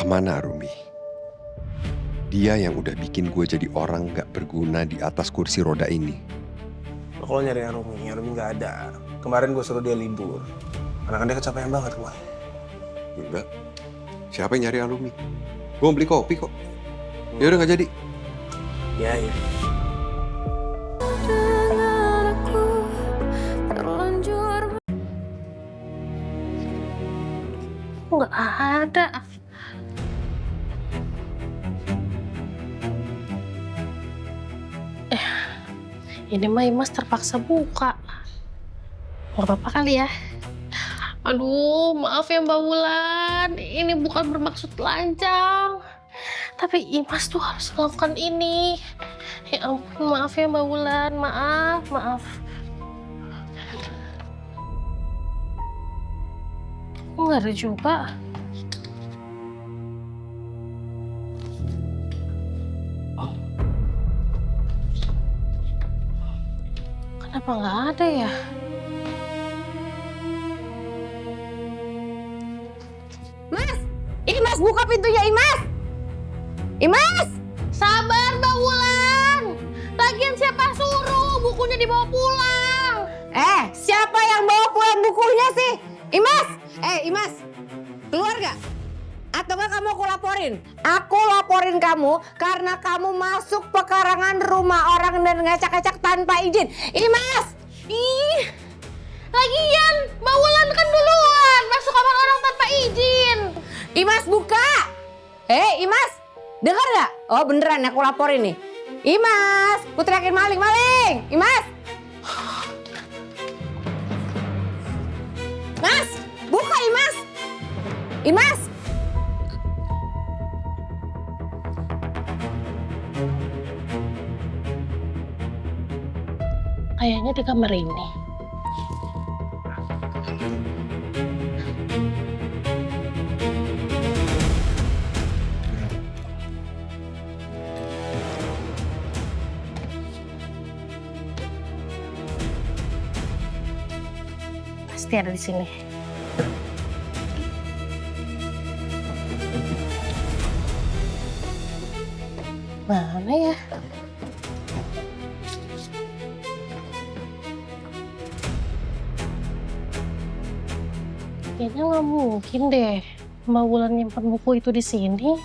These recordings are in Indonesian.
Kemana Arumi? Dia yang udah bikin gue jadi orang gak berguna di atas kursi roda ini. Kalau nyari Arumi nggak ada. Kemarin gue suruh dia libur. Karena kan dia kecapean banget kemarin. Enggak. Siapa yang nyari Arumi? Gue mau beli kopi kok. Ya udah nggak jadi. Iya. Nggak ada. Ini mah Imas terpaksa buka. Nggak apa-apa kali ya. Aduh, maaf ya Mbak Wulan. Ini bukan bermaksud lancang. Tapi Imas tuh harus melakukan ini. Ya ampun, maaf ya Mbak Wulan. Maaf. Nggak ada juga. Kenapa nggak ada ya? Mas! Imas, buka pintunya, Imas! Imas! Sabar Mbak Wulan. Lagian siapa suruh bukunya dibawa pulang? Siapa yang bawa pulang bukunya sih? Imas! Imas! Keluar gak? Atau gak kamu aku laporin? Aku laporin kamu karena kamu masuk pekarangan rumah orang dan ngacak-ngacak tanpa izin. Imas! Ih, lagian Mbak Wulan kan duluan masuk kamar orang tanpa izin. Imas, buka! Imas! Dengar gak? Oh beneran, aku laporin nih. Imas! Ku teriakin maling! Imas! Mas! Buka, Imas! Imas! Kayaknya di kamar ini. Pasti ada di sini. Mana ya? Kayaknya nggak mungkin deh Mbak Wulan nyimpan buku itu di sini.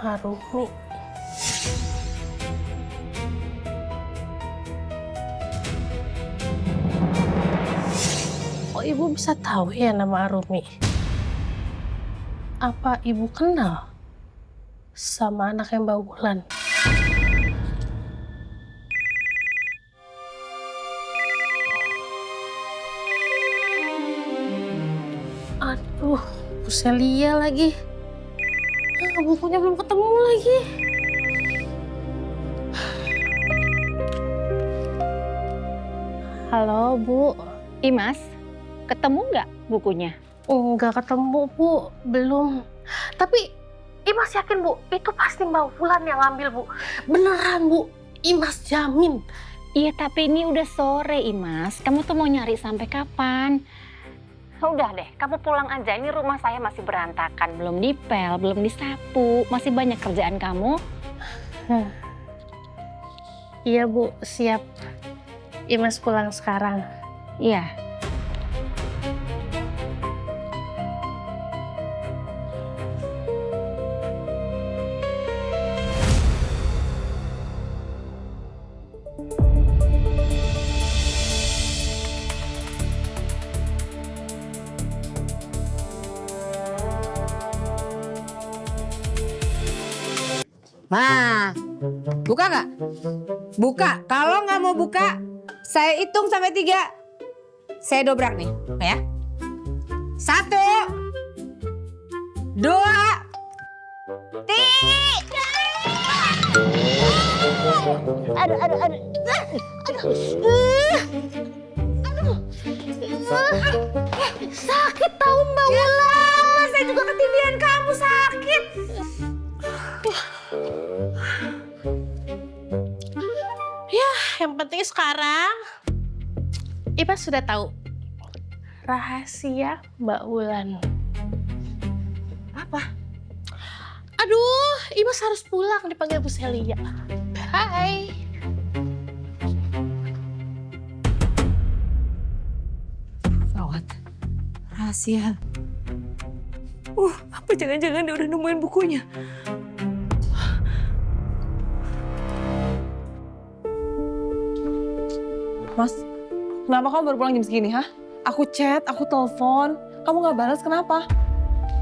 Arumi. Kok ibu bisa tahu ya nama Arumi? Apa ibu kenal sama anaknya Mbak Wulan? Aduh, Bu Celia lagi. Bukunya belum ketemu lagi. Halo, Bu. Imas, ketemu nggak bukunya? Nggak ketemu, Bu. Belum. Tapi Imas yakin, Bu, itu pasti Mbak Wulan yang ngambil, Bu. Beneran, Bu. Imas jamin. Iya, tapi ini udah sore, Imas. Kamu tuh mau nyari sampai kapan? Udah deh, kamu pulang aja. Ini rumah saya masih berantakan. Belum dipel, belum disapu. Masih banyak kerjaan kamu. Iya, Bu. Siap. Imas pulang sekarang. Iya. Nah, buka nggak? Buka. Kalau nggak mau buka, saya hitung sampai 3. Saya dobrak nih, ya. 1, 2, 3. Aduh. Sakit tahu Mbak Wulan. Saya juga ketindihan kamu sakit. sekarang Imas sudah tahu rahasia Mbak Wulan. Apa? Aduh, Imas harus pulang dipanggil Bu Celia. Bye. Gawat. Rahasia. Apa jangan-jangan dia udah nemuin bukunya? Mas, kenapa kamu baru pulang jam segini, ha? Aku chat, aku telepon, kamu nggak balas kenapa?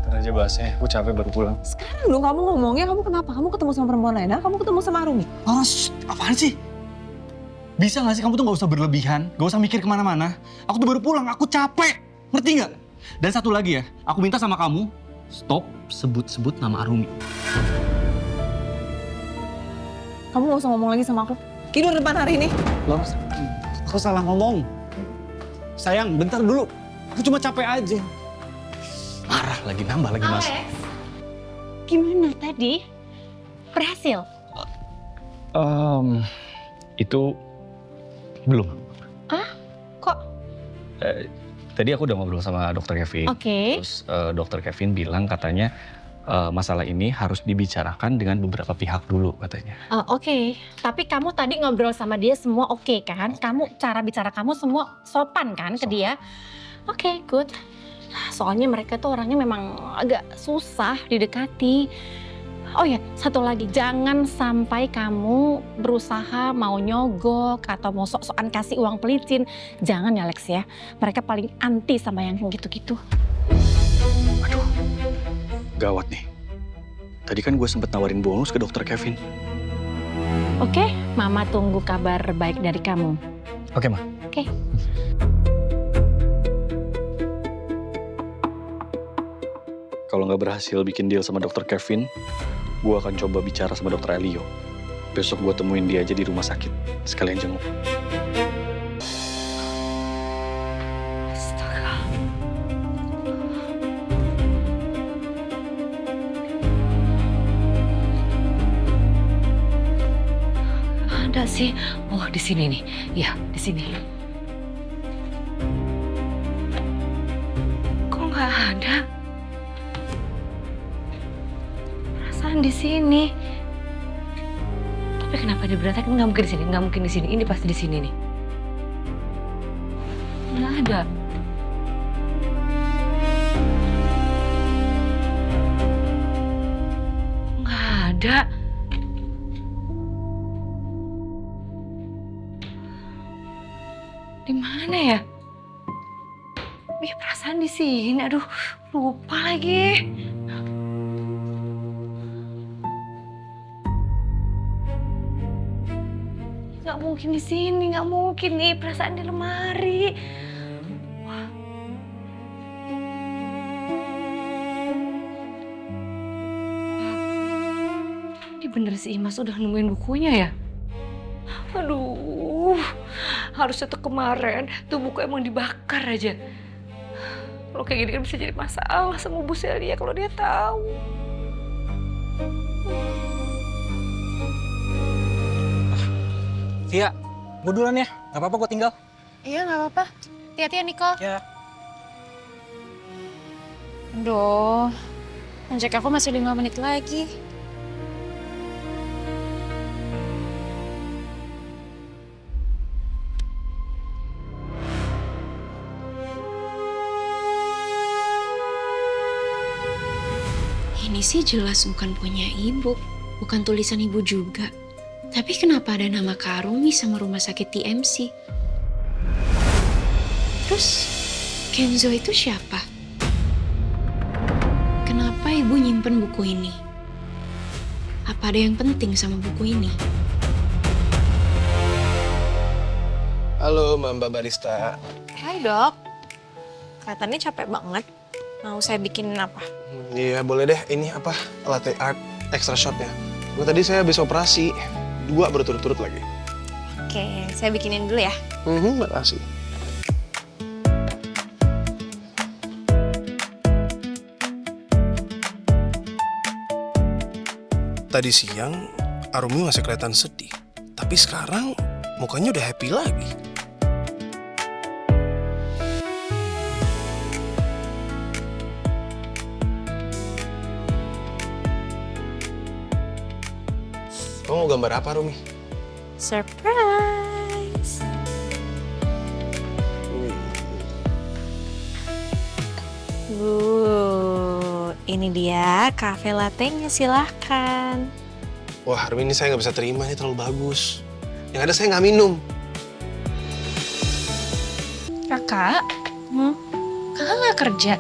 Ntar aja bahasnya, aku capek baru pulang. Sekarang dong kamu ngomongnya, kamu kenapa? Kamu ketemu sama perempuan lain, ha? Kamu ketemu sama Arumi? Oh, apaan sih? Bisa gak sih kamu tuh gak usah berlebihan, gak usah mikir kemana-mana. Aku tuh baru pulang, aku capek, ngerti gak? Dan satu lagi ya, aku minta sama kamu, stop sebut-sebut nama Arumi. Kamu nggak usah ngomong lagi sama aku. Tidur depan hari ini. Loh, aku salah ngomong. Sayang, bentar dulu. Aku cuma capek aja. Marah lagi, nambah lagi mas. Alex, gimana tadi? Berhasil? Itu belum. Kok? Tadi aku udah ngobrol sama dokter Kevin. Oke. Terus dokter Kevin bilang katanya masalah ini harus dibicarakan dengan beberapa pihak dulu katanya. Oke. Tapi kamu tadi ngobrol sama dia semua oke kan? Cara bicara kamu semua sopan kan ke dia? Oke, good. Soalnya mereka tuh orangnya memang agak susah didekati. Oh ya, satu lagi, jangan sampai kamu berusaha mau nyogok atau mau sok-sokan kasih uang pelicin. Jangan ya Lex ya, mereka paling anti sama yang gitu-gitu. Aduh, gawat nih. Tadi kan gue sempet nawarin bonus ke dokter Kevin. Oke, Mama tunggu kabar baik dari kamu. Oke, Ma. Oke. Kalau nggak berhasil bikin deal sama dokter Kevin, gue akan coba bicara sama dokter Elio. Besok gue temuin dia aja di rumah sakit, sekalian jenguk. Astaga. Ada sih. Oh, di sini nih. Ya, di sini. Kok nggak ada? Perasaan di sini. Tapi kenapa dia berantakan? Nggak mungkin di sini, nggak mungkin di sini. Ini pasti di sini nih. Nggak ada. Nggak ada. Di mana ya? Ih, perasaan di sini. Aduh, lupa lagi. Nggak mungkin di sini, nggak mungkin nih. Perasaan di lemari. Wah. Ini bener sih Imas udah nemuin bukunya ya? Aduh, harusnya tuh kemarin tuh buku emang dibakar aja. Kalau kayak gini kan bisa jadi masalah sama Bu Celia kalau dia tahu. Tia, gue duluan ya. Gak apa-apa gue tinggal. Iya, nggak apa-apa. Hati-hati ya, Niko. Ya. Aduh, ngajak aku masih 5 menit lagi. Ini sih jelas bukan punya ibu, bukan tulisan ibu juga. Tapi kenapa ada nama Kak Arumi sama rumah sakit TMC? Terus Kenzo itu siapa? Kenapa ibu nyimpen buku ini? Apa ada yang penting sama buku ini? Halo Mbak Barista. Hai dok, kelihatannya capek banget. Mau saya bikinin apa? Iya boleh deh, ini apa? Latte art extra shot ya. Tadi saya habis operasi, 2 berturut-turut lagi. Oke, saya bikinin dulu ya. Makasih. Tadi siang, Arumi masih kelihatan sedih. Tapi sekarang, mukanya udah happy lagi. Kamu mau gambar apa, Rumi? Surprise! Ini dia cafe latte-nya, silahkan. Wah, Rumi, ini saya nggak bisa terima, ini terlalu bagus. Yang ada saya nggak minum. Kakak? Kakak nggak kerja?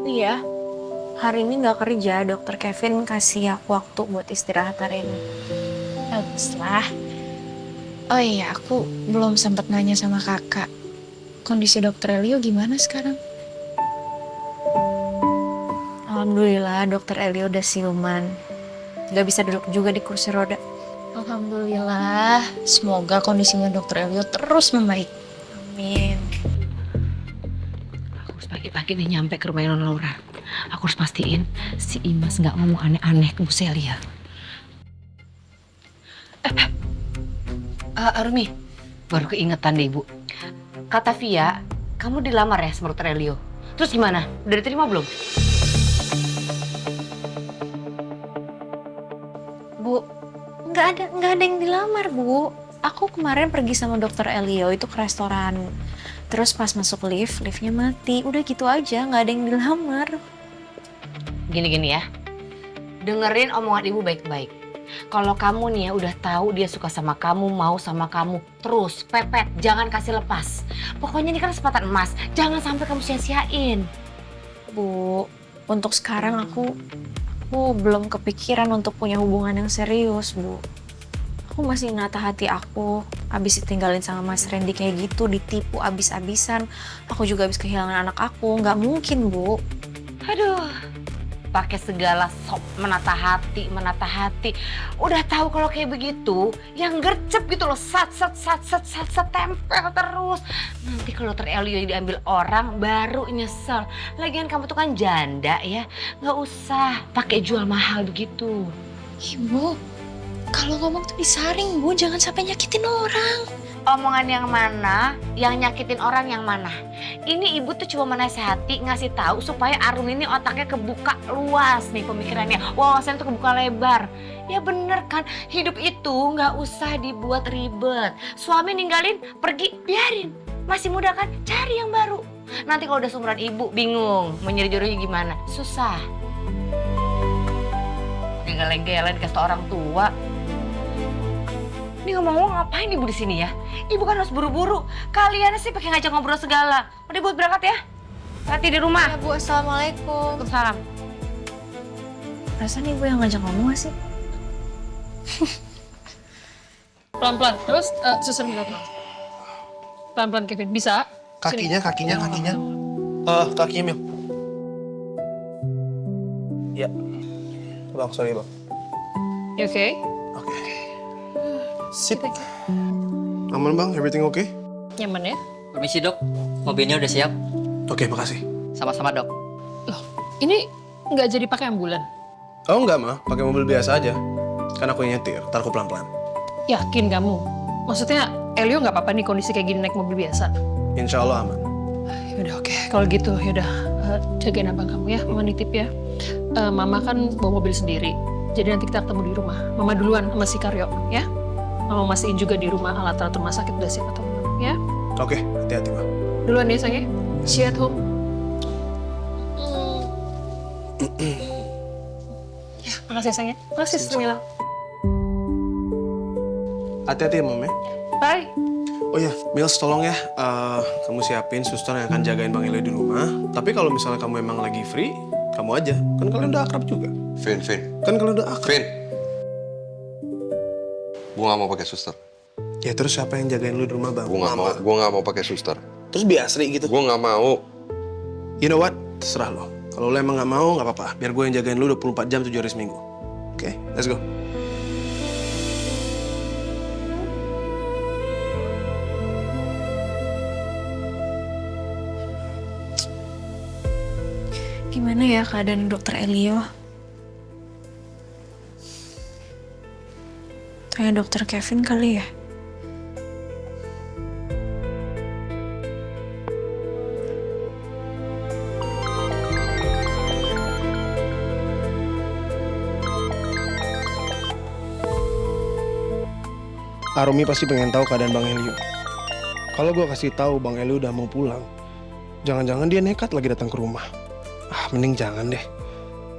Iya, hari ini nggak kerja. Dokter Kevin kasih aku waktu buat istirahat hari ini. Baguslah. Oh iya, aku belum sempat nanya sama kakak. Kondisi dokter Elio gimana sekarang? Alhamdulillah, dokter Elio udah siuman. Nggak bisa duduk juga di kursi roda. Alhamdulillah. Semoga kondisinya dokter Elio terus membaik. Amin. Aku harus pagi-pagi nih nyampe ke rumah Non Laura. Aku harus pastiin si Imas nggak ngomong aneh-aneh ke Bu Celia. Arumi, baru keingetan deh Ibu. Kata Via, kamu dilamar ya sama Dr. Elio. Terus gimana? Udah diterima belum? Bu, nggak ada yang dilamar, Bu. Aku kemarin pergi sama dokter Elio itu ke restoran. Terus pas masuk liftnya mati. Udah gitu aja, nggak ada yang dilamar. Gini-gini ya, dengerin omongan Ibu baik-baik. Kalau kamu nih ya udah tahu dia suka sama kamu, mau sama kamu, terus pepet, jangan kasih lepas. Pokoknya ini kan kesempatan emas, jangan sampai kamu sia-siain. Bu, untuk sekarang aku belum kepikiran untuk punya hubungan yang serius, Bu. Aku masih nata hati aku, abis ditinggalin sama Mas Randy kayak gitu, ditipu abis-abisan. Aku juga abis kehilangan anak aku, nggak mungkin, Bu. Aduh, pakai segala sok menata hati. Udah tahu kalau kayak begitu, yang gercep gitu loh, sat, tempel terus. Nanti kalau Dr. Elio diambil orang, baru nyesel. Lagian kamu tuh kan janda ya, nggak usah pakai jual mahal begitu. Ibu, kalau ngomong tuh disaring, Bu. Jangan sampai nyakitin orang. Omongan yang mana, yang nyakitin orang yang mana? Ini ibu tuh cuma menasehati, ngasih tahu supaya Arun ini otaknya kebuka luas nih pemikirannya. Wawasan tuh kebuka lebar. Ya bener kan, hidup itu nggak usah dibuat ribet. Suami ninggalin, pergi, biarin. Masih muda kan, cari yang baru. Nanti kalau udah seumuran ibu, bingung mau nyari jodohnya gimana. Susah. Geleng-geleng dikasih orang tua. Ini ngomong-ngomong ngapain ibu di sini ya? Ibu kan harus buru-buru. Kalian sih pakai ngajak ngobrol segala. Udah buat berangkat ya? Hati di rumah. Ya, Bu, assalamualaikum. Waalaikumsalam. Perasaan ibu yang ngajak ngomong gak sih? Pelan-pelan. Terus susun belakang. Pelan-pelan Kevin. Bisa? Kakinya. Kakinya, Mil. Ya. Bang, sorry, Bang. You okay? Oke. Sit. Aman, Bang? Everything okay? Nyaman ya? Permisi dok, mobilnya udah siap. Oke, makasih. Sama-sama dok. Loh, ini nggak jadi pakai ambulan? Oh, enggak, Ma. Pakai mobil biasa aja. Kan aku yang nyetir, ntar aku pelan-pelan. Yakin kamu? Maksudnya Elio nggak apa-apa nih kondisi kayak gini naik mobil biasa? Insya Allah aman. Yaudah oke, kalau gitu yaudah jagain abang kamu ya, Mama nitip ya. Mama kan bawa mobil sendiri, jadi nanti kita ketemu di rumah. Mama duluan sama si Karyo ya. Mama mastiin juga di rumah alat-alat rumah sakit udah siap atau belum ya. Oke, hati-hati, Ma. Duluan ya sayang ya, see you at home. Ya, makasih sayang ya, makasih Mila. Hati-hati ya, Mama. Bye. Oh iya, Mils tolong ya, kamu siapin suster yang akan jagain Bang Elio di rumah. Tapi kalau misalnya kamu emang lagi free, kamu aja. Kan kalian udah akrab juga. Vin. Kan kalian udah akrab. Vin. Gue gak mau pakai suster. Ya terus siapa yang jagain lu di rumah, Bang? Gue gak mau pakai suster. Terus Biasri gitu? Gue gak mau. You know what? Terserah lo. Kalau lo emang gak mau, gak apa-apa. Biar gue yang jagain lu 24 jam 7 hari seminggu. Oke, let's go. Gimana ya keadaan dokter Elio? Tanya dokter Kevin kali ya? Arumi pasti pengen tahu keadaan Bang Elio. Kalau gue kasih tahu Bang Elio udah mau pulang, jangan-jangan dia nekat lagi datang ke rumah. Mending jangan deh.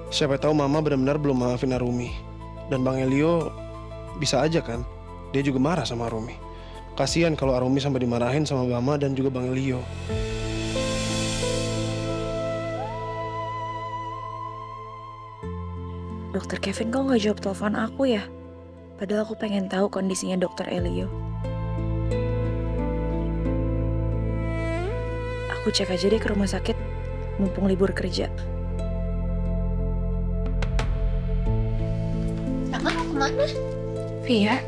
Siapa tahu Mama benar-benar belum maafin Arumi. Dan Bang Elio bisa aja kan, dia juga marah sama Arumi. Kasihan kalau Arumi sampai dimarahin sama Mama dan juga Bang Elio. Dokter Kevin kok nggak jawab telepon aku ya? Padahal aku pengen tahu kondisinya Dokter Elio. Aku cek aja deh ke rumah sakit, mumpung libur kerja. Kakak mau kemana? Via,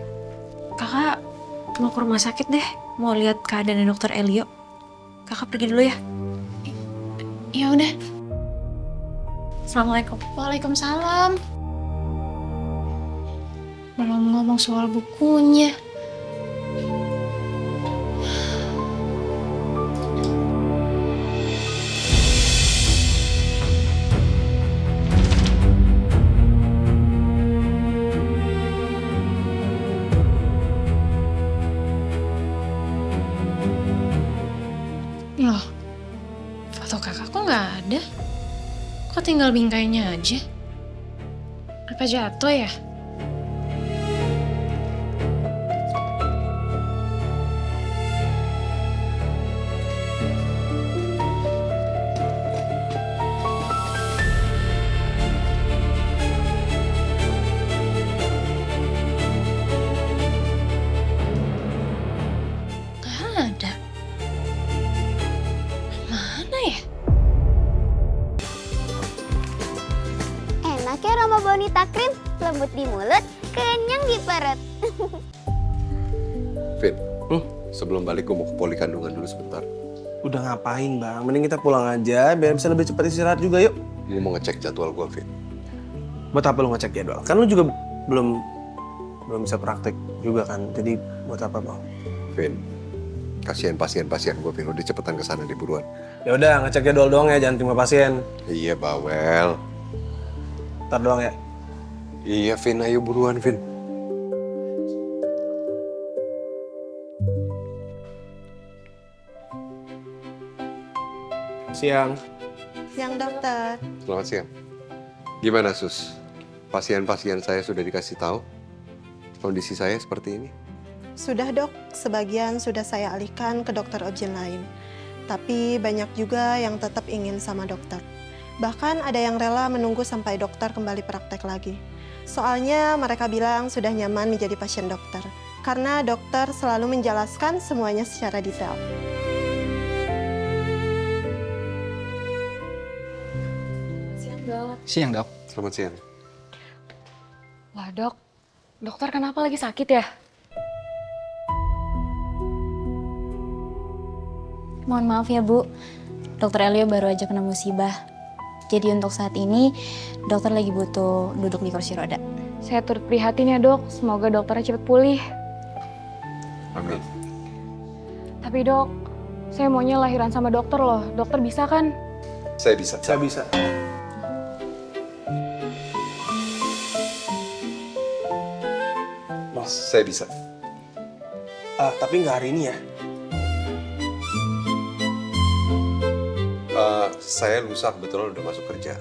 kakak mau ke rumah sakit deh, mau lihat keadaan Dokter Elio. Kakak pergi dulu ya. Ya udah. Assalamualaikum. Waalaikumsalam. Belum ngomong soal bukunya. Loh, foto kakak kok nggak ada? Kok tinggal bingkainya aja? Apa jatuh ya? Gak ada. Mana ya? Enak ya Roma Bonita Krim, lembut di mulut, kenyang di perut. Vin, sebelum balik gue mau ke poli kandungan dulu sebentar. Udah ngapain Bang? Mending kita pulang aja biar bisa lebih cepat istirahat juga yuk. Gue mau ngecek jadwal gue, Vin. Buat apa lu ngecek jadwal? Kan lu juga belum bisa praktek juga kan. Jadi buat apa Bang? Vin, kasihan pasien-pasien gue, Vin. Udah cepetan kesana deh buruan. Ya udah ngecek jadwal doang ya, jangan terima pasien. Iya, bawel. Ntar doang ya. Iya, Vin. Ayo buruan, Vin. Siang. Siang dokter. Selamat siang. Gimana, Sus? Pasien-pasien saya sudah dikasih tahu kondisi saya seperti ini? Sudah dok, sebagian sudah saya alihkan ke dokter objin lain. Tapi banyak juga yang tetap ingin sama dokter. Bahkan ada yang rela menunggu sampai dokter kembali praktek lagi. Soalnya mereka bilang sudah nyaman menjadi pasien dokter. Karena dokter selalu menjelaskan semuanya secara detail. Siang, Dok. Selamat siang. Wah dok, dokter kenapa lagi sakit ya? Mohon maaf ya Bu, Dokter Elio baru aja kena musibah. Jadi untuk saat ini, dokter lagi butuh duduk di kursi roda. Saya turut prihatin ya dok, semoga dokternya cepat pulih. Amin. Tapi dok, saya maunya lahiran sama dokter loh. Dokter bisa kan? Saya bisa. Saya bisa. Saya bisa. Tapi nggak hari ini ya. Saya lusa kebetulan udah masuk kerja.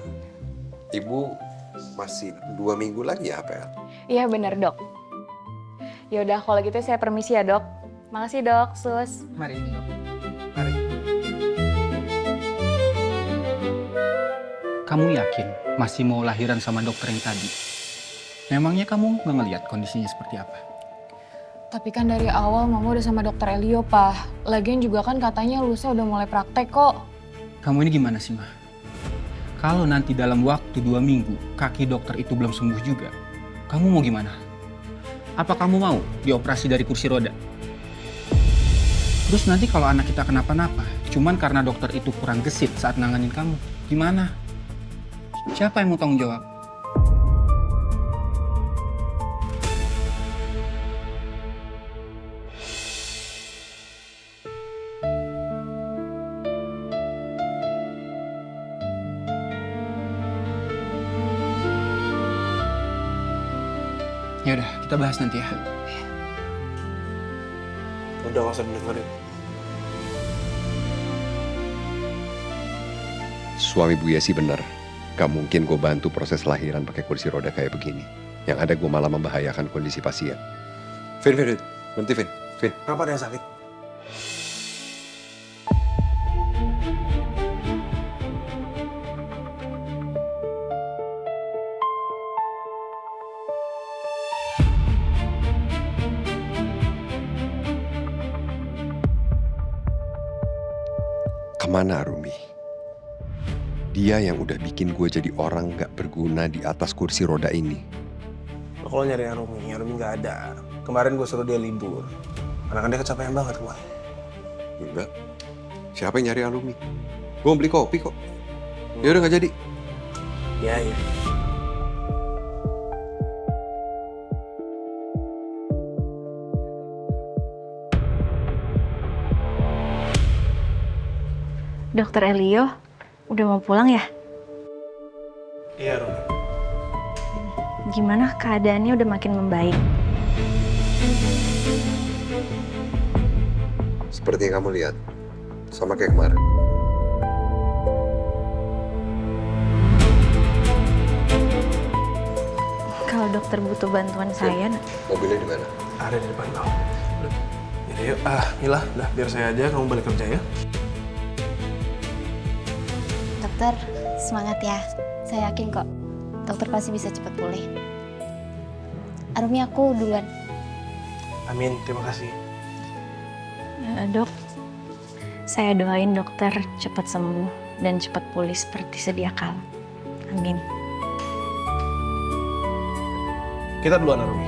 Ibu masih 2 minggu lagi ya APL? Iya benar dok. Ya udah kalau gitu saya permisi ya dok. Makasih dok, Sus. Mari, Dok. Mari. Kamu yakin masih mau lahiran sama dokter yang tadi? Memangnya kamu nggak ngeliat kondisinya seperti apa? Tapi kan dari awal mama udah sama dokter Elio, Pak. Lagian juga kan katanya lusa udah mulai praktek kok. Kamu ini gimana sih, Ma? Kalau nanti dalam waktu 2 minggu kaki dokter itu belum sembuh juga, kamu mau gimana? Apa kamu mau dioperasi dari kursi roda? Terus nanti kalau anak kita kenapa-napa, cuman karena dokter itu kurang gesit saat nanganin kamu, gimana? Siapa yang mau tanggung jawab? Ya udah, kita bahas nanti ya. Udah gak usah dengerin. Suami Bu Yesi benar. Gak mungkin gue bantu proses lahiran pakai kursi roda kayak begini. Yang ada gue malah membahayakan kondisi pasien. Vin, berhenti Vin. Kenapa ada yang sakit? Kemana Arumi? Dia yang udah bikin gue jadi orang gak berguna di atas kursi roda ini. Kalau nyari Arumi gak ada. Kemarin gue suruh dia libur. Karena kan dia kecapean banget kemarin. Enggak. Siapa yang nyari Arumi? Gue mau beli kopi kok. Ya udah gak jadi. Iya. Dokter Elio, udah mau pulang ya? Iya, Rumi. Gimana keadaannya udah makin membaik? Seperti yang kamu lihat. Sama kayak kemarin. Kalau dokter butuh bantuan saya, Mobilnya di mana? Ada di depan bang. Jadi yuk, Mila, udah biar saya aja, kamu balik kerja ya. Dokter, semangat ya. Saya yakin kok, dokter pasti bisa cepat pulih. Arumi, aku duluan. Amin, terima kasih. Dok, saya doain dokter cepat sembuh dan cepat pulih seperti sedia kala. Amin. Kita duluan, Arumi.